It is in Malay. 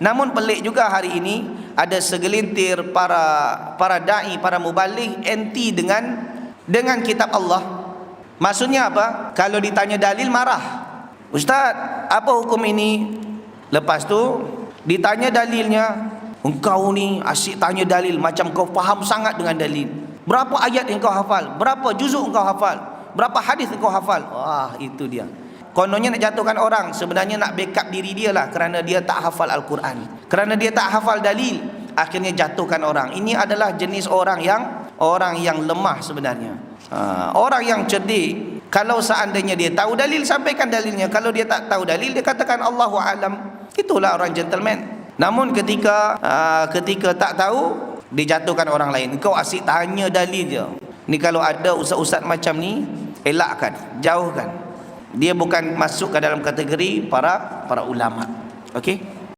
Namun pelik juga hari ini ada segelintir para dai, para mubaligh anti dengan kitab Allah. Maksudnya apa? Kalau ditanya dalil marah. Ustaz, apa hukum ini? Lepas tu ditanya dalilnya, engkau ni asyik tanya dalil macam kau faham sangat dengan dalil. Berapa ayat yang kau hafal? Berapa juzuk kau hafal? Berapa hadis kau hafal? Wah, itu dia. Kononnya nak jatuhkan orang, sebenarnya nak backup diri dia lah, kerana dia tak hafal Al-Quran, kerana dia tak hafal dalil, akhirnya jatuhkan orang. Ini adalah jenis orang yang lemah sebenarnya. Orang yang cerdik, kalau seandainya dia tahu dalil, sampaikan dalilnya. Kalau dia tak tahu dalil, dia katakan Allahu a'lam. Itulah orang gentleman. Namun ketika tak tahu, dia jatuhkan orang lain. Kau asyik tanya dalil je. Ni kalau ada ustaz-ustaz macam ni, elakkan, jauhkan. Dia bukan masuk ke dalam kategori para ulama. Okey?